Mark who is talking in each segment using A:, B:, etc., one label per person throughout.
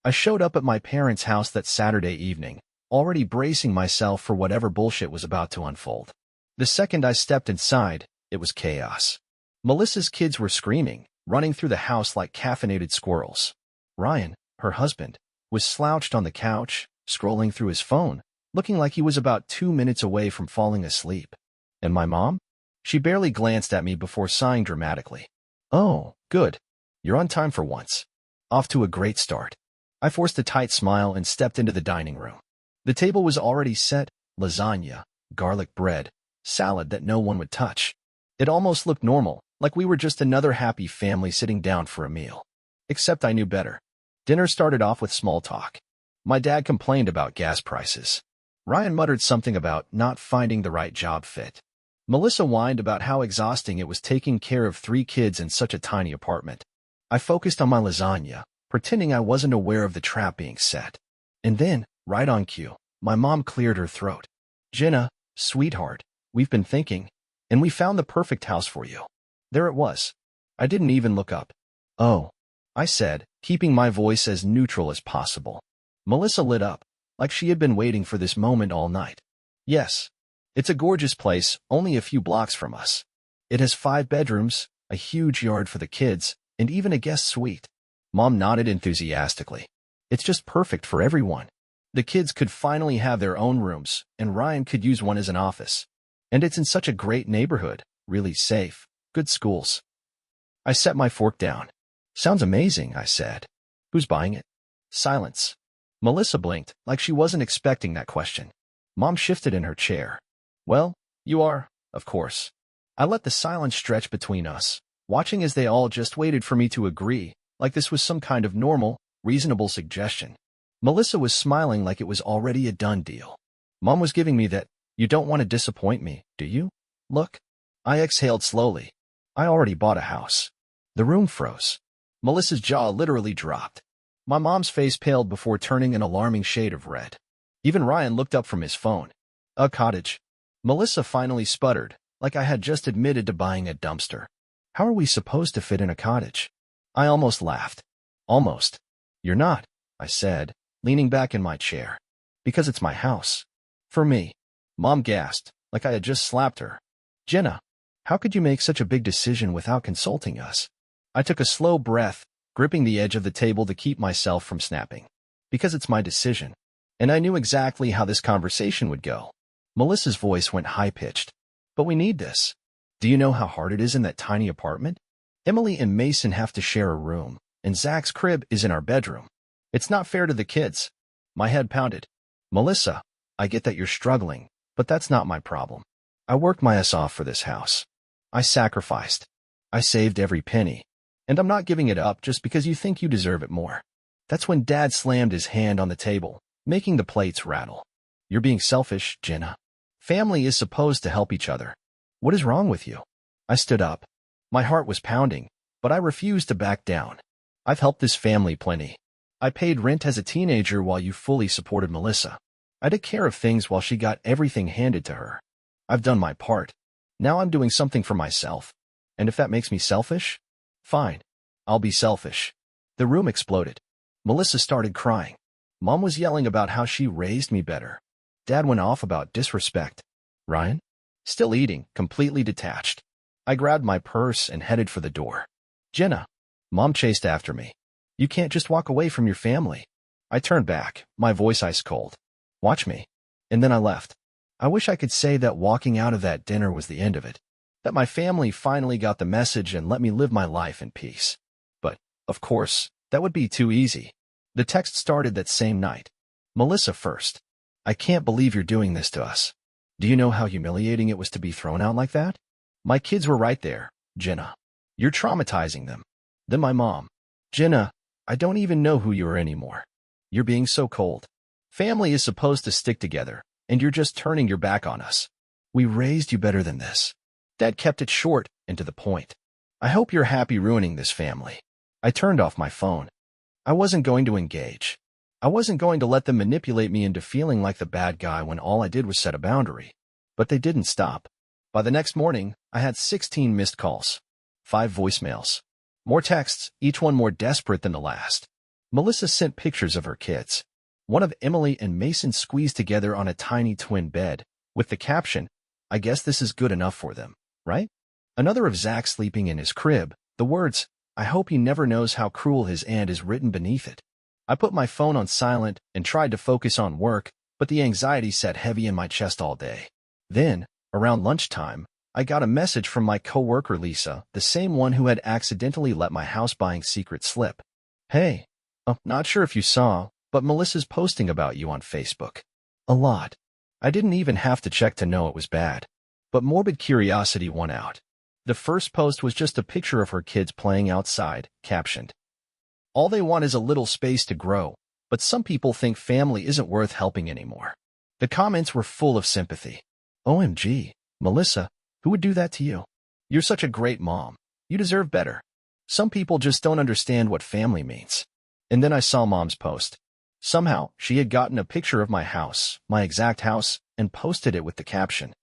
A: I showed up at my parents' house that Saturday evening, already bracing myself for whatever bullshit was about to unfold. The second I stepped inside, it was chaos. Melissa's kids were screaming, running through the house like caffeinated squirrels. Ryan, her husband, was slouched on the couch, scrolling through his phone, looking like he was about 2 minutes away from falling asleep. And my mom? She barely glanced at me before sighing dramatically. "Oh, good. You're on time for once. Off to a great start." I forced a tight smile and stepped into the dining room. The table was already set, lasagna, garlic bread, salad that no one would touch. It almost looked normal, like we were just another happy family sitting down for a meal. Except I knew better. Dinner started off with small talk. My dad complained about gas prices. Ryan muttered something about not finding the right job fit. Melissa whined about how exhausting it was taking care of 3 kids in such a tiny apartment. I focused on my lasagna, pretending I wasn't aware of the trap being set. And then, right on cue, my mom cleared her throat. "Jenna, sweetheart, we've been thinking, and we found the perfect house for you." There it was. I didn't even look up. "Oh," I said, keeping my voice as neutral as possible. Melissa lit up, like she had been waiting for this moment all night. "Yes. It's a gorgeous place, only a few blocks from us. It has 5 bedrooms, a huge yard for the kids, and even a guest suite." Mom nodded enthusiastically. "It's just perfect for everyone. The kids could finally have their own rooms, and Ryan could use one as an office. And it's in such a great neighborhood, really safe, good schools." I set my fork down. "Sounds amazing," I said. "Who's buying it?" Silence. Melissa blinked, like she wasn't expecting that question. Mom shifted in her chair. "Well, you are, of course." I let the silence stretch between us, watching as they all just waited for me to agree, like this was some kind of normal, reasonable suggestion. Melissa was smiling like it was already a done deal. Mom was giving me that, "You don't want to disappoint me, do you? Look." I exhaled slowly. I already bought a house. The room froze. Melissa's jaw literally dropped. My mom's face paled before turning an alarming shade of red. Even Ryan looked up from his phone. "A cottage." Melissa finally sputtered, like I had just admitted to buying a dumpster. "How are we supposed to fit in a cottage?" I almost laughed. "Almost. You're not," I said, leaning back in my chair. "Because it's my house. For me." Mom gasped, like I had just slapped her. "Jenna, how could you make such a big decision without consulting us?" I took a slow breath, gripping the edge of the table to keep myself from snapping. "Because it's my decision. And I knew exactly how this conversation would go." Melissa's voice went high-pitched. "But we need this. Do you know how hard it is in that tiny apartment? Emily and Mason have to share a room, and Zach's crib is in our bedroom. It's not fair to the kids." My head pounded. "Melissa, I get that you're struggling, but that's not my problem. I worked my ass off for this house. I sacrificed. I saved every penny. And I'm not giving it up just because you think you deserve it more." That's when Dad slammed his hand on the table, making the plates rattle. "You're being selfish, Jenna. Family is supposed to help each other. What is wrong with you?" I stood up. My heart was pounding, but I refused to back down. "I've helped this family plenty. I paid rent as a teenager while you fully supported Melissa. I took care of things while she got everything handed to her. I've done my part. Now I'm doing something for myself. And if that makes me selfish, fine. I'll be selfish." The room exploded. Melissa started crying. Mom was yelling about how she raised me better. Dad went off about disrespect. Ryan? Still eating, completely detached. I grabbed my purse and headed for the door. "Jenna." Mom chased after me. "You can't just walk away from your family." I turned back, my voice ice cold. "Watch me." And then I left. I wish I could say that walking out of that dinner was the end of it, that my family finally got the message and let me live my life in peace. But, of course, that would be too easy. The text started that same night. "Melissa first. I can't believe you're doing this to us. Do you know how humiliating it was to be thrown out like that? My kids were right there, Jenna. You're traumatizing them." Then my mom. "Jenna, I don't even know who you are anymore. You're being so cold. Family is supposed to stick together, and you're just turning your back on us. We raised you better than this." Dad kept it short and to the point. "I hope you're happy ruining this family." I turned off my phone. I wasn't going to engage. I wasn't going to let them manipulate me into feeling like the bad guy when all I did was set a boundary. But they didn't stop. By the next morning, I had 16 missed calls, 5 voicemails, more texts, each one more desperate than the last. Melissa sent pictures of her kids. One of Emily and Mason squeezed together on a tiny twin bed, with the caption, "I guess this is good enough for them, right?" Another of Zach sleeping in his crib, the words, "I hope he never knows how cruel his aunt is," written beneath it. I put my phone on silent and tried to focus on work, but the anxiety sat heavy in my chest all day. Then, around lunchtime, I got a message from my coworker Lisa, the same one who had accidentally let my house buying secret slip. "Hey, not sure if you saw, but Melissa's posting about you on Facebook. A lot." I didn't even have to check to know it was bad. But morbid curiosity won out. The first post was just a picture of her kids playing outside, captioned, "All they want is a little space to grow, but some people think family isn't worth helping anymore." The comments were full of sympathy. "OMG, Melissa, who would do that to you? You're such a great mom. You deserve better. Some people just don't understand what family means." And then I saw Mom's post. Somehow, she had gotten a picture of my house, my exact house, and posted it with the caption,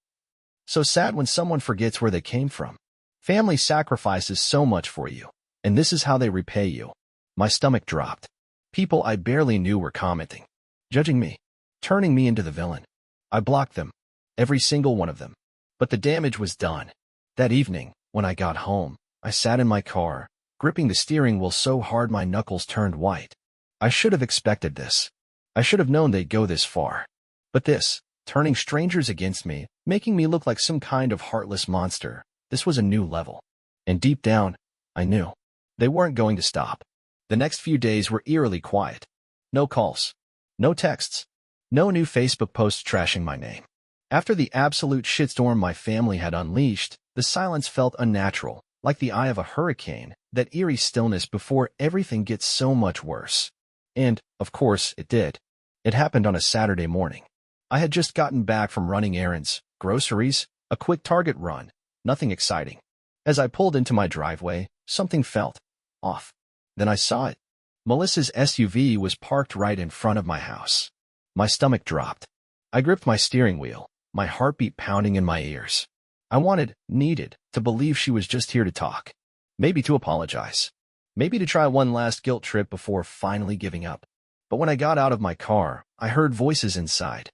A: "So sad when someone forgets where they came from. Family sacrifices so much for you, and this is how they repay you." My stomach dropped. People I barely knew were commenting, judging me, turning me into the villain. I blocked them, every single one of them. But the damage was done. That evening, when I got home, I sat in my car, gripping the steering wheel so hard my knuckles turned white. I should have expected this. I should have known they'd go this far. But this, turning strangers against me, making me look like some kind of heartless monster, this was a new level. And deep down, I knew. They weren't going to stop. The next few days were eerily quiet. No calls. No texts. No new Facebook posts trashing my name. After the absolute shitstorm my family had unleashed, the silence felt unnatural, like the eye of a hurricane, that eerie stillness before everything gets so much worse. And, of course, it did. It happened on a Saturday morning. I had just gotten back from running errands, groceries, a quick Target run, nothing exciting. As I pulled into my driveway, something felt off. Then I saw it. Melissa's SUV was parked right in front of my house. My stomach dropped. I gripped my steering wheel, my heartbeat pounding in my ears. I needed, to believe she was just here to talk. Maybe to apologize. Maybe to try one last guilt trip before finally giving up. But when I got out of my car, I heard voices inside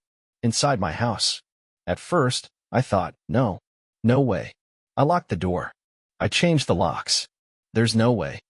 A: my house. At first, I thought, no way. I locked the door. I changed the locks. There's no way.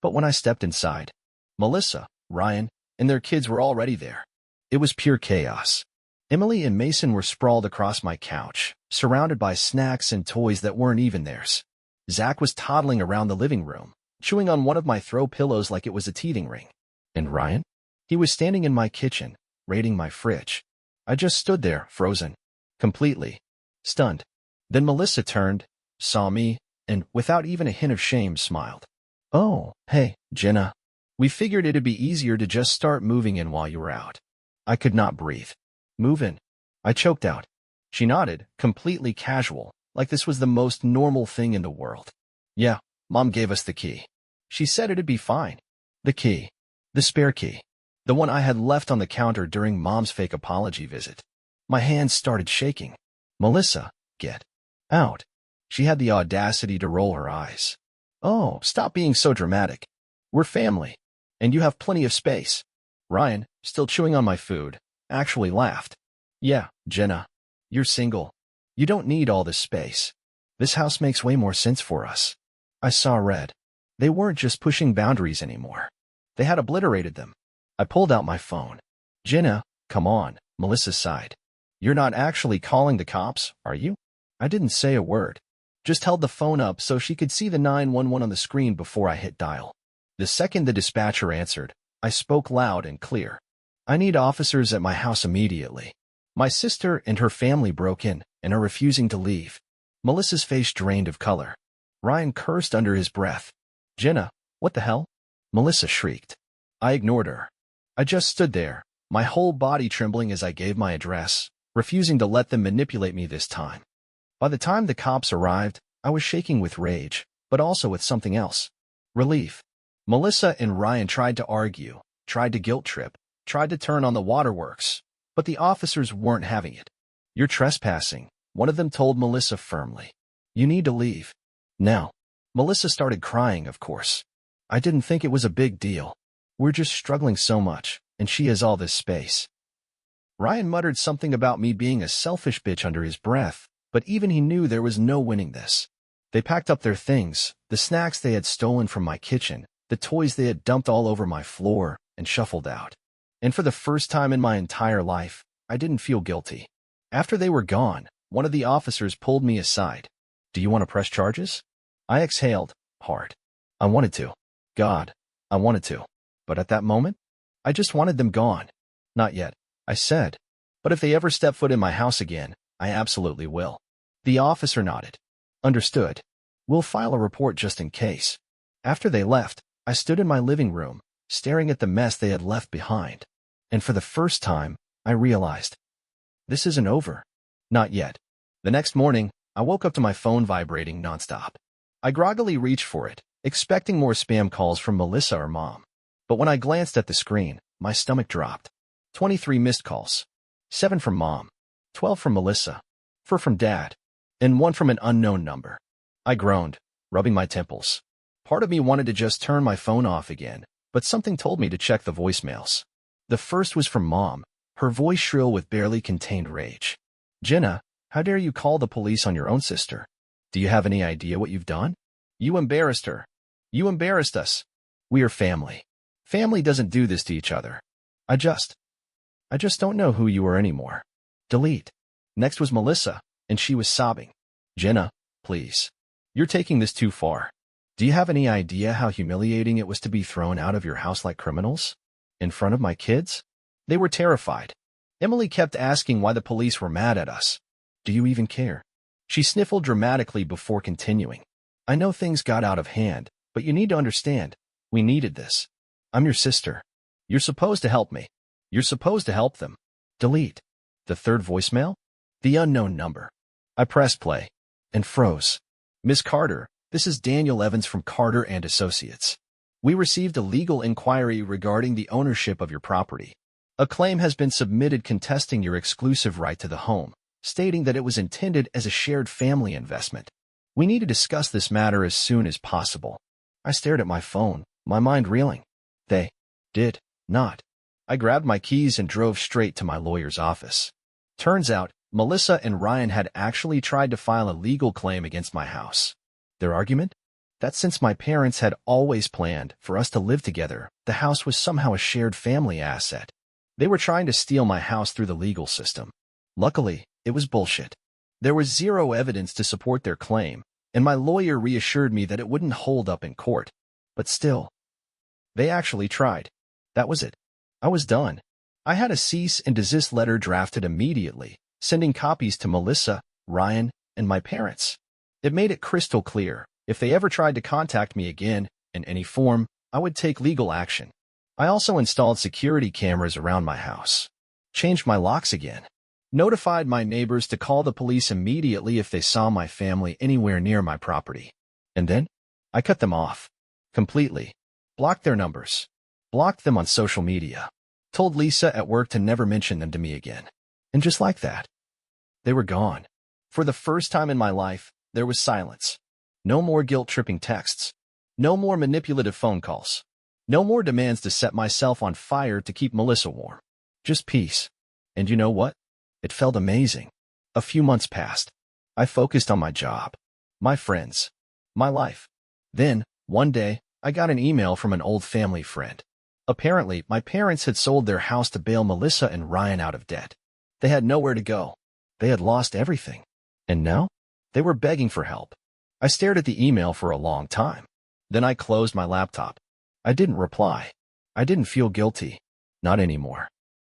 A: But when I stepped inside, Melissa, Ryan, and their kids were already there. It was pure chaos. Emily and Mason were sprawled across my couch, surrounded by snacks and toys that weren't even theirs. Zach was toddling around the living room, chewing on one of my throw pillows like it was a teething ring. And Ryan? He was standing in my kitchen, raiding my fridge. I just stood there, frozen, completely stunned. Then Melissa turned, saw me, and, without even a hint of shame, smiled. "Oh, hey, Jenna. We figured it'd be easier to just start moving in while you were out." I could not breathe. "Move in?" I choked out. She nodded, completely casual, like this was the most normal thing in the world. "Yeah, Mom gave us the key. She said it'd be fine." The key. The spare key. The one I had left on the counter during Mom's fake apology visit. My hands started shaking. "Melissa, get out." She had the audacity to roll her eyes. "Oh, stop being so dramatic. We're family. And you have plenty of space." Ryan, still chewing on my food, actually laughed. "Yeah, Jenna. You're single. You don't need all this space. This house makes way more sense for us." I saw red. They weren't just pushing boundaries anymore. They had obliterated them. I pulled out my phone. "Jenna, come on," Melissa sighed. "You're not actually calling the cops, are you?" I didn't say a word. Just held the phone up so she could see the 911 on the screen before I hit dial. The second the dispatcher answered, I spoke loud and clear. "I need officers at my house immediately. My sister and her family broke in and are refusing to leave." Melissa's face drained of color. Ryan cursed under his breath. "Jenna, what the hell?" Melissa shrieked. I ignored her. I just stood there, my whole body trembling as I gave my address, refusing to let them manipulate me this time. By the time the cops arrived, I was shaking with rage, but also with something else. Relief. Melissa and Ryan tried to argue, tried to guilt trip, tried to turn on the waterworks, but the officers weren't having it. "You're trespassing," one of them told Melissa firmly. "You need to leave. Now." Melissa started crying, of course. I didn't think it was a big deal. We're just struggling so much, and she has all this space. Ryan muttered something about me being a selfish bitch under his breath, but even he knew there was no winning this. They packed up their things, the snacks they had stolen from my kitchen, the toys they had dumped all over my floor, and shuffled out. And for the first time in my entire life, I didn't feel guilty. After they were gone, one of the officers pulled me aside. "Do you want to press charges?" I exhaled, hard. I wanted to. God, I wanted to. But at that moment, I just wanted them gone. "Not yet," I said. "But if they ever step foot in my house again, I absolutely will." The officer nodded. "Understood. We'll file a report just in case." After they left, I stood in my living room, staring at the mess they had left behind. And for the first time, I realized, this isn't over. Not yet. The next morning, I woke up to my phone vibrating nonstop. I groggily reached for it, expecting more spam calls from Melissa or Mom. But when I glanced at the screen, my stomach dropped. 23 missed calls. 7 from Mom, 12 from Melissa, 4 from Dad, and 1 from an unknown number. I groaned, rubbing my temples. Part of me wanted to just turn my phone off again, but something told me to check the voicemails. The first was from Mom, her voice shrill with barely contained rage. "Jenna, how dare you call the police on your own sister? Do you have any idea what you've done? You embarrassed her. You embarrassed us. We are family. Family doesn't do this to each other. I just don't know who you are anymore. Delete." Next was Melissa, and she was sobbing. "Jenna, please. You're taking this too far. Do you have any idea how humiliating it was to be thrown out of your house like criminals? In front of my kids? They were terrified. Emily kept asking why the police were mad at us. Do you even care?" She sniffled dramatically before continuing. "I know things got out of hand, but you need to understand. We needed this. I'm your sister. You're supposed to help me. You're supposed to help them." Delete. The third voicemail? The unknown number. I pressed play and froze. "Miss Carter, this is Daniel Evans from Carter and Associates. We received a legal inquiry regarding the ownership of your property. A claim has been submitted contesting your exclusive right to the home, stating that it was intended as a shared family investment. We need to discuss this matter as soon as possible." I stared at my phone, my mind reeling. They did not. I grabbed my keys and drove straight to my lawyer's office. Turns out, Melissa and Ryan had actually tried to file a legal claim against my house. Their argument? That since my parents had always planned for us to live together, the house was somehow a shared family asset. They were trying to steal my house through the legal system. Luckily, it was bullshit. There was zero evidence to support their claim, and my lawyer reassured me that it wouldn't hold up in court. But still, they actually tried. That was it. I was done. I had a cease and desist letter drafted immediately, sending copies to Melissa, Ryan, and my parents. It made it crystal clear, if they ever tried to contact me again, in any form, I would take legal action. I also installed security cameras around my house, changed my locks again, notified my neighbors to call the police immediately if they saw my family anywhere near my property. And then, I cut them off. Completely. Blocked their numbers. Blocked them on social media. Told Lisa at work to never mention them to me again. And just like that, they were gone. For the first time in my life, there was silence. No more guilt-tripping texts. No more manipulative phone calls. No more demands to set myself on fire to keep Melissa warm. Just peace. And you know what? It felt amazing. A few months passed. I focused on my job, my friends, my life. Then, one day, I got an email from an old family friend. Apparently, my parents had sold their house to bail Melissa and Ryan out of debt. They had nowhere to go. They had lost everything. And now, they were begging for help. I stared at the email for a long time. Then I closed my laptop. I didn't reply. I didn't feel guilty. Not anymore.